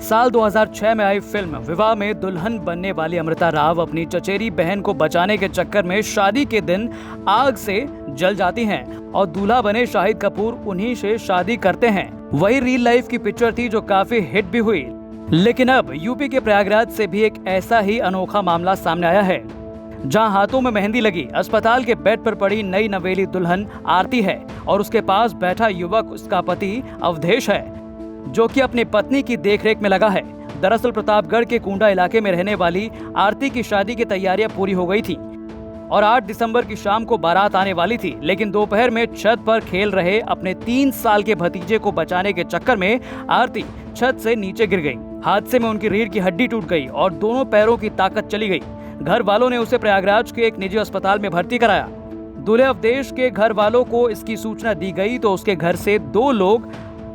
साल 2006 में आई फिल्म विवाह में दुल्हन बनने वाली अमृता राव अपनी चचेरी बहन को बचाने के चक्कर में शादी के दिन आग से जल जाती हैं और दूल्हा बने शाहिद कपूर उन्हीं से शादी करते हैं। वही रियल लाइफ की पिक्चर थी जो काफी हिट भी हुई। लेकिन अब यूपी के प्रयागराज से भी एक ऐसा ही अनोखा मामला सामने आया है, जहां हाथों में मेहंदी लगी अस्पताल के बेड पर पड़ी नई नवेली दुल्हन आरती है और उसके पास बैठा युवक उसका पति अवधेश है, जो कि अपनी पत्नी की देखरेख में लगा है। दरअसल प्रतापगढ़ के कुंडा इलाके में रहने वाली आरती की शादी की तैयारियां पूरी हो गई थी और 8 दिसंबर की शाम को बारात आने वाली थी, लेकिन दोपहर में छत पर खेल रहे अपने 3 साल के भतीजे को बचाने के चक्कर में आरती छत से नीचे गिर गई। हादसे में उनकी रीढ़ की हड्डी टूट गई और दोनों पैरों की ताकत चली गई। घर वालों ने उसे प्रयागराज के एक निजी अस्पताल में भर्ती कराया। दूल्हे अवधेश के घर वालों को इसकी सूचना दी गई तो उसके घर से 2 लोग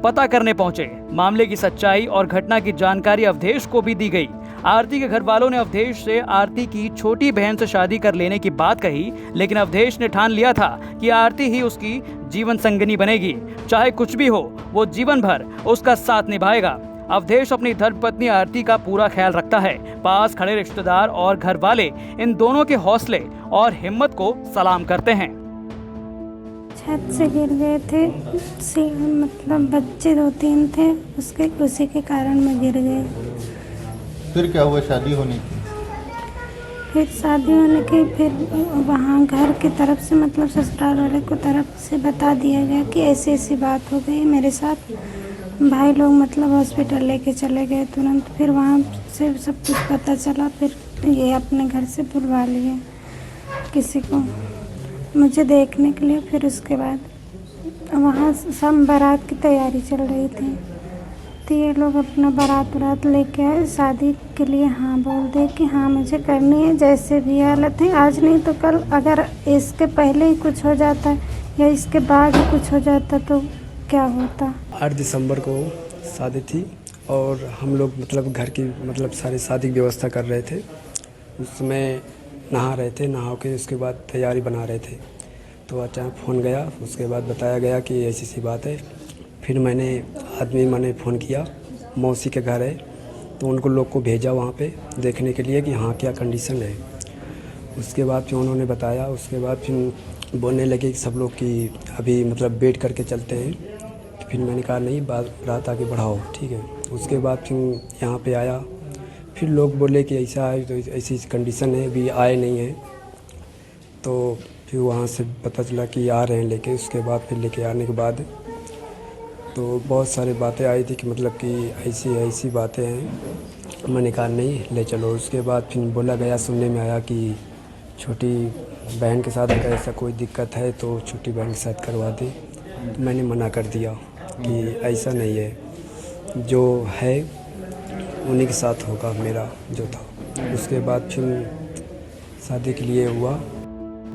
पता करने पहुंचे। मामले की सच्चाई और घटना की जानकारी अवधेश को भी दी गई। आरती के घर वालों ने अवधेश से आरती की छोटी बहन से शादी कर लेने की बात कही, लेकिन अवधेश ने ठान लिया था कि आरती ही उसकी जीवन संगिनी बनेगी। चाहे कुछ भी हो, वो जीवन भर उसका साथ निभाएगा। अवधेश अपनी धर्मपत्नी आरती का पूरा ख्याल रखता है। पास खड़े रिश्तेदार और घर वाले इन दोनों के हौसले और हिम्मत को सलाम करते हैं। छत से गिर गए थे, मतलब बच्चे 2-3 थे, उसी के कारण में गिर गए। फिर क्या हुआ शादी होने की? फिर शादी होने की फिर वहाँ घर की तरफ से मतलब ससुराल वाले को तरफ से बता दिया गया कि ऐसी ऐसी बात हो गई मेरे साथ। भाई लोग मतलब हॉस्पिटल लेके चले गए तुरंत। फिर वहाँ से सब कुछ पता चला। फिर ये अपने घर से बुलवा लिए किसी को मुझे देखने के लिए। फिर उसके बाद वहाँ सब बारात की तैयारी चल रही थी, तो ये लोग अपना बारात लेके आए शादी के लिए। हाँ बोल दे कि हाँ मुझे करनी है, जैसे भी हालत है, आज नहीं तो कल। अगर इसके पहले ही कुछ हो जाता या इसके बाद ही कुछ हो जाता तो क्या होता। 8 दिसंबर को शादी थी और हम लोग मतलब घर की मतलब सारी शादी की व्यवस्था कर रहे थे। उस समय नहा रहे थे, नहा के उसके बाद तैयारी बना रहे थे तो अचानक फ़ोन गया। उसके बाद बताया गया कि ऐसी सी बात है। फिर मैंने फ़ोन किया, मौसी के घर है तो उनको लोग को भेजा वहाँ पे देखने के लिए कि हाँ क्या कंडीशन है। उसके बाद फिर उन्होंने बताया। उसके बाद फिर बोलने लगे सब लोग कि अभी मतलब वेट करके चलते हैं। फिर मैंने कहा नहीं, बारात आगे बढ़ाओ, ठीक है। उसके बाद फिर यहाँ पे आया। फिर लोग बोले कि ऐसा है तो ऐसी कंडीशन है, अभी आए नहीं हैं। तो फिर वहाँ से पता चला कि आ रहे हैं लेके। उसके बाद फिर लेके आने के बाद तो बहुत सारी बातें आई थी कि मतलब कि ऐसी बातें हैं। मैंने कहा नहीं ले चलो। उसके बाद फिर बोला गया, सुनने में आया कि छोटी बहन के साथ अगर ऐसा कोई दिक्कत है तो छोटी बहन के साथ करवा दे। तो मैंने मना कर दिया कि ऐसा नहीं है, जो है उन्हीं के साथ होगा मेरा जो था। उसके बाद फिर शादी के लिए हुआ।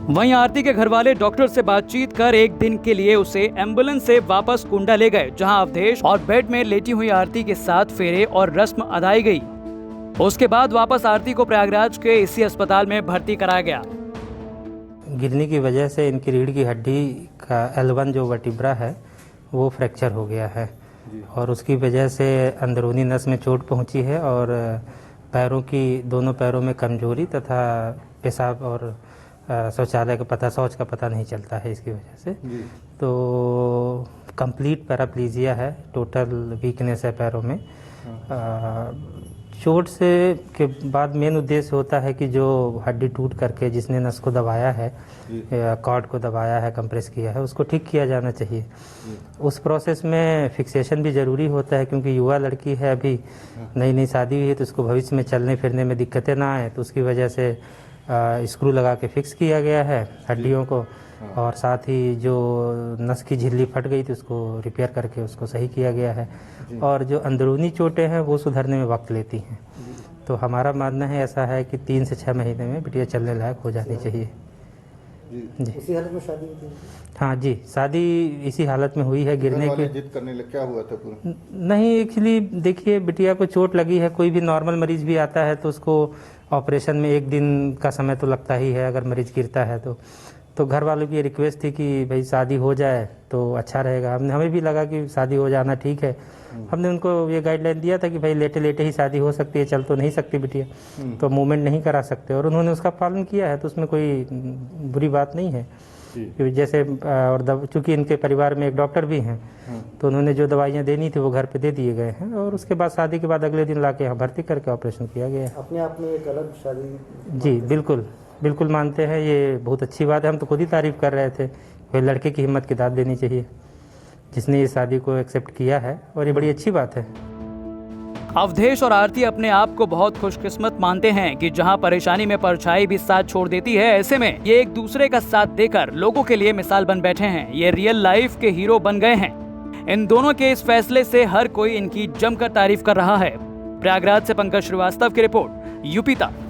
वहीं आरती के घर वाले डॉक्टर से बातचीत कर एक दिन के लिए उसे एम्बुलेंस से वापस कुंडा ले गए, जहां अवधेश और बेड में लेटी हुई आरती के साथ फेरे और रस्म अदाई गई। उसके बाद वापस आरती को प्रयागराज के इसी अस्पताल में भर्ती कराया गया। गिरने की वजह से इनकी रीढ़ की हड्डी का L1 जो वर्टिब्रा है वो फ्रैक्चर हो गया है और उसकी वजह से अंदरूनी नस में चोट पहुंची है और दोनों पैरों में कमजोरी तथा पेशाब और शौच का पता नहीं चलता है इसकी वजह से। तो कंप्लीट पैराप्लीजिया है, टोटल वीकनेस है पैरों में। चोट से के बाद मेन उद्देश्य होता है कि जो हड्डी टूट करके जिसने नस को दबाया है या कॉर्ड को दबाया है, कंप्रेस किया है, उसको ठीक किया जाना चाहिए। उस प्रोसेस में फिक्सेशन भी ज़रूरी होता है क्योंकि युवा लड़की है, अभी नई शादी हुई है, तो उसको भविष्य में चलने फिरने में दिक्कतें ना आए। तो उसकी वजह से स्क्रू लगा के फिक्स किया गया है हड्डियों को और साथ ही जो नस की झिल्ली फट गई थी उसको रिपेयर करके उसको सही किया गया है। और जो अंदरूनी चोटें हैं वो सुधरने में वक्त लेती हैं। तो हमारा मानना है ऐसा है कि 3 से 6 महीने में बिटिया चलने लायक हो जानी चाहिए। जी इसी हालत में शादी हुई थी? हाँ जी, शादी इसी हालत में हुई है। गिरने के जिद करने लग क्या हुआ था पूरा? नहीं, एक्चुअली देखिए बिटिया को चोट लगी है। कोई भी नॉर्मल मरीज भी आता है तो उसको ऑपरेशन में 1 दिन का समय तो लगता ही है अगर मरीज गिरता है तो घर वालों की रिक्वेस्ट थी कि भाई शादी हो जाए तो अच्छा रहेगा। हमें भी लगा कि शादी हो जाना ठीक है। हमने उनको ये गाइडलाइन दिया था कि भाई लेटे लेटे ही शादी हो सकती है, चल तो नहीं सकती बिटिया, तो मूवमेंट नहीं करा सकते, और उन्होंने उसका पालन किया है, तो उसमें कोई बुरी बात नहीं है। क्योंकि जैसे और चूँकि इनके परिवार में एक डॉक्टर भी हैं, तो उन्होंने जो दवाइयाँ देनी थी वो घर पे दे दिए गए हैं, और उसके बाद शादी के बाद अगले दिन लाके यहाँ भर्ती करके ऑपरेशन किया गया है। अपने आप में एक अलग शादी। जी बिल्कुल बिल्कुल मानते हैं, ये बहुत अच्छी बात है। हम तो खुद ही तारीफ़ कर रहे थे, कोई लड़के की हिम्मत की दाद देनी चाहिए जिसने ये शादी को एक्सेप्ट किया है, और ये बड़ी अच्छी बात है। अवधेश और आरती अपने आप को बहुत खुशकिस्मत मानते हैं कि जहां परेशानी में परछाई भी साथ छोड़ देती है, ऐसे में ये एक दूसरे का साथ देकर लोगों के लिए मिसाल बन बैठे हैं। ये रियल लाइफ के हीरो बन गए हैं। इन दोनों के इस फैसले से हर कोई इनकी जमकर तारीफ कर रहा है। प्रयागराज से पंकज श्रीवास्तव की रिपोर्ट, यूपी तक।